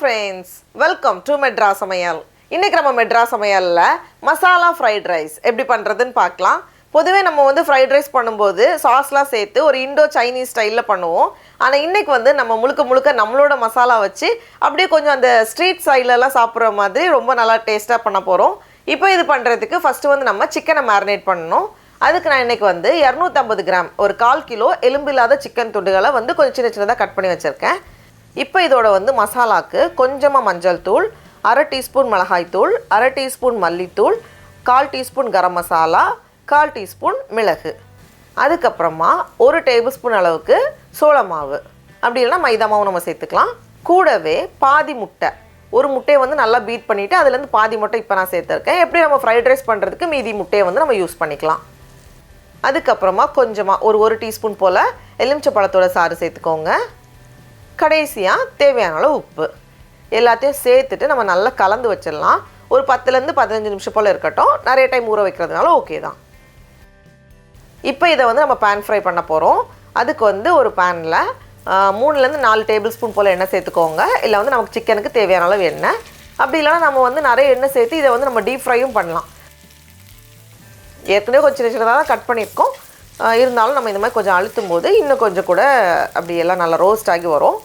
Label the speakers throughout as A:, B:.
A: friends, welcome to Madras Samayal. இன்னைக்கு நம்ம மெட்ராஸ் சமையல்ல மசாலா ஃப்ரைட் ரைஸ் எப்படி பண்றதுன்னு பார்க்கலாம். பொதுவே நம்ம வந்து ஃப்ரைட் ரைஸ் பண்ணும்போது சாஸ்லாம் சேர்த்து ஒரு இண்டோ சைனீஸ் ஸ்டைல்ல பண்ணுவோம். ஆனா இன்னைக்கு வந்து நம்ம முழுக்க நம்மளோட மசாலா வச்சு அப்படியே கொஞ்சம் அந்த ஸ்ட்ரீட் ஸ்டைல்ல எல்லாம் சாப்பிடுற மாதிரி ரொம்ப நல்லா டேஸ்டா பண்ண போறோம். இப்போ இது பண்றதுக்கு ஃபர்ஸ்ட் வந்து நம்ம சிக்கனை மேரினேட் பண்ணனும். அதுக்கு நான் இன்னைக்கு வந்து 250 கிராம் ஒரு 1/4 கிலோ எலும்பில்லாத சிக்கன் துண்டுகளை வந்து கொஞ்சம் சின்னதா கட் பண்ணி வச்சிருக்கேன். இப்போ இதோட வந்து மசாலாக்கு கொஞ்சமா மஞ்சள் தூள், 1/2 டீஸ்பூன் மிளகாய் தூள், 1/2 டீஸ்பூன் மல்லித்தூள், 1/4 டீஸ்பூன் கரம் மசாலா, 1/4 டீஸ்பூன் மிளகு, அதுக்கப்புறமா 1 டேபிள்ஸ்பூன் அளவுக்கு சோள மாவு, அப்படி இல்லைன்னா மைதா மாவு நம்ம சேர்த்துக்கலாம். கூடவே பாதி முட்டை, ஒரு முட்டையை வந்து நல்லா பீட் பண்ணிவிட்டு அதுலேருந்து பாதி முட்டை இப்போ நான் சேர்த்துருக்கேன். எப்படி நம்ம ஃப்ரைட் ரைஸ் பண்ணுறதுக்கு மீதி முட்டையை வந்து நம்ம யூஸ் பண்ணிக்கலாம். அதுக்கப்புறமா கொஞ்சமாக ஒரு டீஸ்பூன் போல் எலுமிச்சை பழத்தோட சாறு சேர்த்துக்கோங்க. கடைசியாக தேவையான அளவு உப்பு எல்லாத்தையும் சேர்த்துட்டு நம்ம நல்லா கலந்து வச்சிடலாம். ஒரு 10லேருந்து 15 நிமிஷம் போல் இருக்கட்டும். நிறைய டைம் ஊற வைக்கிறதுனால ஓகே தான். இப்போ இதை வந்து நம்ம பேன் ஃப்ரை பண்ண போகிறோம். அதுக்கு வந்து ஒரு பேனில் 3லேருந்து 4 டேபிள் ஸ்பூன் போல் எண்ணெய் சேர்த்துக்கோங்க. இல்லை வந்து நமக்கு சிக்கனுக்கு தேவையான அளவு எண்ணெய். அப்படி இல்லைனா நம்ம வந்து நிறைய எண்ணெய் சேர்த்து இதை வந்து நம்ம டீப் ஃப்ரையும் பண்ணலாம். ஏற்கனவே கொஞ்சம் சின்னதாக தான் கட் பண்ணியிருக்கோம். இருந்தாலும் நம்ம இந்த மாதிரி கொஞ்சம் அழுத்தும் போது இன்னும் கொஞ்சம் கூட அப்படி எல்லாம் நல்லா ரோஸ்ட் ஆகி வரும்.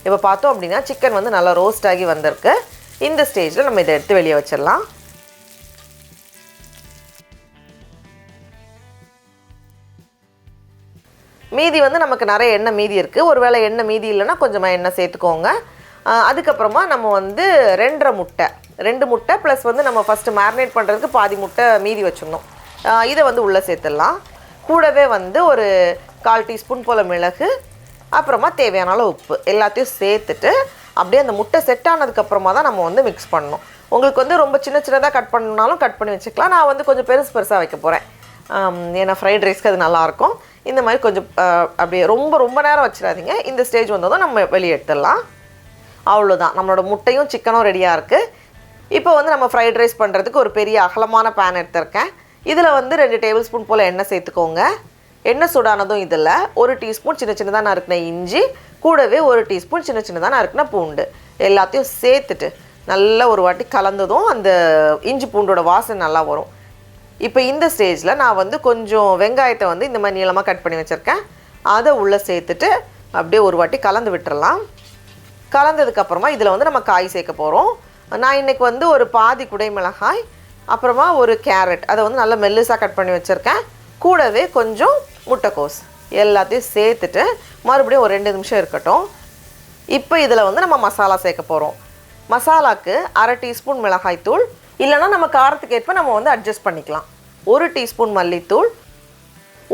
A: இப்போ பார்த்தோம் அப்படின்னா சிக்கன் வந்து நல்லா ரோஸ்ட் ஆகி வந்திருக்கு. இந்த ஸ்டேஜில் நம்ம இதை எடுத்து வெளியே வச்சிடலாம். மீதி வந்து நமக்கு நிறைய எண்ணெய் மீதி இருக்குது. ஒருவேளை எண்ணெய் மீதி இல்லைன்னா கொஞ்சமாக எண்ணெய் சேர்த்துக்கோங்க. அதுக்கப்புறமா நம்ம வந்து 2 முட்டை ப்ளஸ் வந்து நம்ம ஃபஸ்ட்டு மேரினேட் பண்ணுறதுக்கு பாதி முட்டை மீதி வச்சிடணும். இதை வந்து உள்ளே சேர்த்துடலாம். கூடவே வந்து ஒரு 1/4 டீஸ்பூன் போல் மிளகு, அப்புறமா தேவையான அளவு உப்பு எல்லாத்தையும் சேர்த்துட்டு அப்படியே அந்த முட்டை செட் ஆனதுக்கப்புறமா தான் நம்ம வந்து மிக்ஸ் பண்ணணும். உங்களுக்கு வந்து ரொம்ப சின்னதாக கட் பண்ணணுனாலும் கட் பண்ணி வச்சுக்கலாம். நான் வந்து கொஞ்சம் பெருசாக வைக்க போகிறேன். ஏன்னா ஃப்ரைட் ரைஸ்க்கு அது நல்லாயிருக்கும். இந்த மாதிரி கொஞ்சம் அப்படியே ரொம்ப நேரம் வச்சிடாதீங்க. இந்த ஸ்டேஜ் வந்ததும் நம்ம வெளியே எடுத்துடலாம். அவ்வளோதான், நம்மளோட முட்டையும் சிக்கனும் ரெடியாக இருக்குது. இப்போ வந்து நம்ம ஃப்ரைட் ரைஸ் பண்ணுறதுக்கு ஒரு பெரிய அகலமான பேன் எடுத்திருக்கேன். இதில் வந்து 2 டேபிள் ஸ்பூன் போல் எண்ணெய் சேர்த்துக்கோங்க. எண்ணெய் சூடானதும் இதில் 1 டீஸ்பூன் சின்னதாக நறுக்கின இஞ்சி, கூடவே 1 டீஸ்பூன் சின்னதாக நறுக்கின பூண்டு எல்லாத்தையும் சேர்த்துட்டு நல்லா ஒரு வாட்டி கலந்ததும் அந்த இஞ்சி பூண்டோட வாசனை நல்லா வரும். இப்போ இந்த ஸ்டேஜில் நான் வந்து கொஞ்சம் வெங்காயத்தை வந்து இந்த மாதிரி நீளமாக கட் பண்ணி வச்சுருக்கேன். அதை உள்ளே சேர்த்துட்டு அப்படியே ஒரு வாட்டி கலந்து விட்டுறலாம். கலந்ததுக்கப்புறமா இதில் வந்து நம்ம காய் சேர்க்க போகிறோம். நான் இன்றைக்கி வந்து ஒரு பாதி குடை மிளகாய், அப்புறமா ஒரு கேரட், அதை வந்து நல்லா மெல்லிசாக கட் பண்ணி வச்சுருக்கேன். கூடவே கொஞ்சம் முட்டைக்கோஸ் எல்லாத்தையும் சேர்த்துட்டு மறுபடியும் ஒரு 2 நிமிஷம் இருக்கட்டும். இப்போ இதில் வந்து நம்ம மசாலா சேர்க்க போகிறோம். மசாலாவுக்கு 1/2 டீஸ்பூன் மிளகாய் தூள், இல்லைனா நம்ம காரத்துக்கு ஏற்ப நம்ம வந்து அட்ஜஸ்ட் பண்ணிக்கலாம். 1 டீஸ்பூன் மல்லித்தூள்,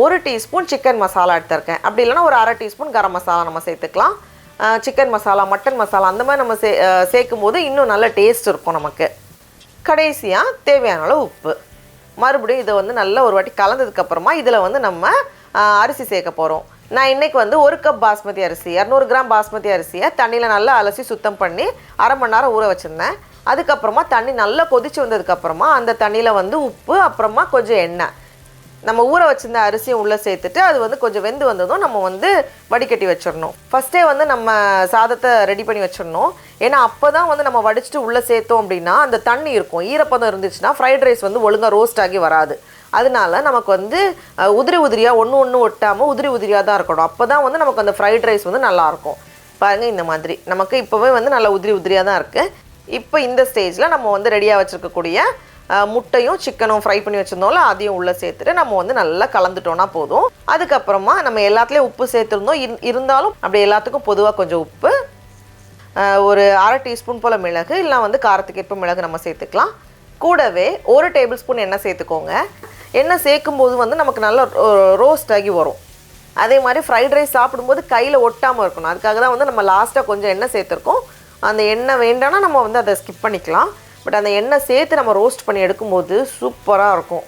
A: 1 டீஸ்பூன் சிக்கன் மசாலா எடுத்திருக்கேன். அப்படி இல்லைனா ஒரு 1/2 டீஸ்பூன் கரம் மசாலா நம்ம சேர்த்துக்கலாம். சிக்கன் மசாலா, மட்டன் மசாலா அந்த மாதிரி நம்ம சேர்க்கும் போது இன்னும் நல்ல டேஸ்ட் இருக்கும் நமக்கு. கடைசியாக தேவையான அளவு உப்பு. மறுபடியும் இதை வந்து நல்லா ஒரு வாட்டி கலந்ததுக்கப்புறமா இதில் வந்து நம்ம அரிசி சேர்க்க போகிறோம். நான் இன்றைக்கி வந்து 1 கப் பாஸ்மதி அரிசி, 200 கிராம் பாஸ்மதி அரிசியை தண்ணியில் நல்லா அலசி சுத்தம் பண்ணி 1/2 மணி நேரம் ஊற வச்சுருந்தேன். அதுக்கப்புறமா தண்ணி நல்லா கொதிச்சு வந்ததுக்கப்புறமா அந்த தண்ணியில் வந்து உப்பு, அப்புறமா கொஞ்சம் எண்ணெய், நம்ம ஊற வச்சுருந்த அரிசியும் உள்ளே சேர்த்துட்டு அது வந்து கொஞ்சம் வெந்து வந்ததும் நம்ம வந்து வடிகட்டி வச்சிடணும். ஃபஸ்ட்டே வந்து நம்ம சாதத்தை ரெடி பண்ணி வச்சிடணும். ஏன்னா அப்போ தான் வந்து நம்ம வடிச்சிட்டு உள்ளே சேர்த்தோம் அப்படின்னா அந்த தண்ணி இருக்கும், ஈரப்பதம் இருந்துச்சுன்னா ஃப்ரைட் ரைஸ் வந்து ஒழுங்காக ரோஸ்ட் ஆகி வராது. அதனால நமக்கு வந்து உதிரியாக ஒன்று ஒட்டாமல் உதிரியாக தான் இருக்கணும். அப்போ தான் வந்து நமக்கு அந்த ஃப்ரைட் ரைஸ் வந்து நல்லாயிருக்கும். பாருங்கள், இந்த மாதிரி நமக்கு இப்போவே வந்து நல்லா உதிரியாக தான் இருக்குது. இப்போ இந்த ஸ்டேஜில் நம்ம வந்து ரெடியாக வச்சுருக்கக்கூடிய முட்டையும் சிக்கனும் ஃப்ரை பண்ணி வச்சுருந்தோம்ல, அதையும் உள்ளே சேர்த்துட்டு நம்ம வந்து நல்லா கலந்துட்டோன்னா போதும். அதுக்கப்புறமா நம்ம எல்லாத்துலேயும் உப்பு சேர்த்துருந்தோம். இருந்தாலும் அப்படி எல்லாத்துக்கும் பொதுவாக கொஞ்சம் உப்பு, ஒரு 1/2 டீஸ்பூன் போல் மிளகு, இல்லை வந்து காரத்துக்கு ஏற்ப மிளகு நம்ம சேர்த்துக்கலாம். கூடவே 1 டேபிள் ஸ்பூன் எண்ணெய் சேர்த்துக்கோங்க. எண்ணெய் சேர்க்கும் போது வந்து நமக்கு நல்லா ரோஸ்ட் ஆகி வரும். அதே மாதிரி ஃப்ரைட் ரைஸ் சாப்பிடும்போது கையில் ஒட்டாமல் இருக்கணும். அதுக்காக தான் வந்து நம்ம லாஸ்ட்டாக கொஞ்சம் எண்ணெய் சேர்த்துருக்கோம். அந்த எண்ணெய் வேண்டாம்னா நம்ம வந்து அதை ஸ்கிப் பண்ணிக்கலாம். பட் அந்த எண்ணெய் சேர்த்து நம்ம ரோஸ்ட் பண்ணி எடுக்கும்போது சூப்பராக இருக்கும்.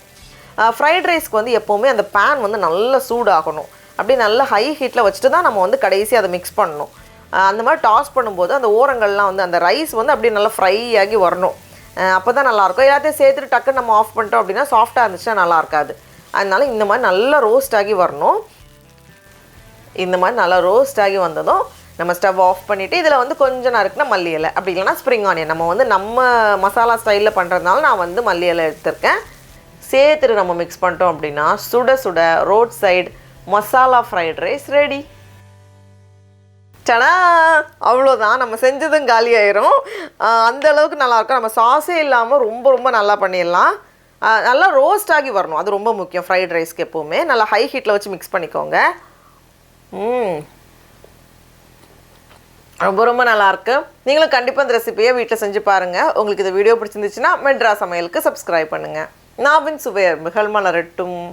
A: ஃப்ரைட் ரைஸ்க்கு வந்து எப்போவுமே அந்த பேன் வந்து நல்லா சூடாகணும். அப்படியே நல்லா ஹை ஹீட்டில் வச்சுட்டு தான் நம்ம வந்து கடைசி அதை மிக்ஸ் பண்ணணும். அந்த மாதிரி டாஸ் பண்ணும்போது அந்த ஓரங்கள்லாம் வந்து அந்த ரைஸ் வந்து அப்படியே நல்லா ஃப்ரை ஆகி வரணும். அப்போ தான் நல்லாயிருக்கும். எல்லாத்தையும் சேர்த்துட்டு டக்குன்னு நம்ம ஆஃப் பண்ணிட்டோம் அப்படின்னா சாஃப்டாக இருந்துச்சுன்னா நல்லா இருக்காது. அதனால இந்த மாதிரி நல்லா ரோஸ்ட் ஆகி வரணும். இந்த மாதிரி நல்லா ரோஸ்ட் ஆகி வந்ததும் நம்ம ஸ்டவ் ஆஃப் பண்ணிவிட்டு இதில் வந்து கொஞ்சம் நறுக்குனா மல்லி இலை, அப்படி இல்லைனா ஸ்ப்ரிங் ஆனியன். நம்ம வந்து நம்ம மசாலா ஸ்டைலில் பண்ணுறதுனால நான் வந்து மல்லி இலை எடுத்திருக்கேன். சேர்த்துட்டு நம்ம மிக்ஸ் பண்ணிட்டோம் அப்படின்னா சுட சுட road side masala fried rice ready. சடா, அவ்வளோதான், நம்ம செஞ்சதும் காலி ஆயிரும். அந்த அளவுக்கு நல்லாயிருக்கும். நம்ம சாஸே இல்லாமல் ரொம்ப ரொம்ப நல்லா பண்ணிடலாம். நல்லா ரோஸ்ட் ஆகி வரணும், அது ரொம்ப முக்கியம் ஃப்ரைட் ரைஸ்க்கு. எப்போவுமே நல்லா ஹை ஹீட்டில் வச்சு மிக்ஸ் பண்ணிக்கோங்க. ரொம்ப ரொம்ப நல்லாயிருக்கு. நீங்களும் கண்டிப்பாக இந்த ரெசிபியை வீட்டில் செஞ்சு பாருங்கள். உங்களுக்கு இந்த வீடியோ பிடிச்சிருந்துச்சுன்னா மெட்ராஸ் சமையலுக்கு சப்ஸ்கிரைப் பண்ணுங்கள். நாவின் சுவை அரும்புகள் மலரட்டும்.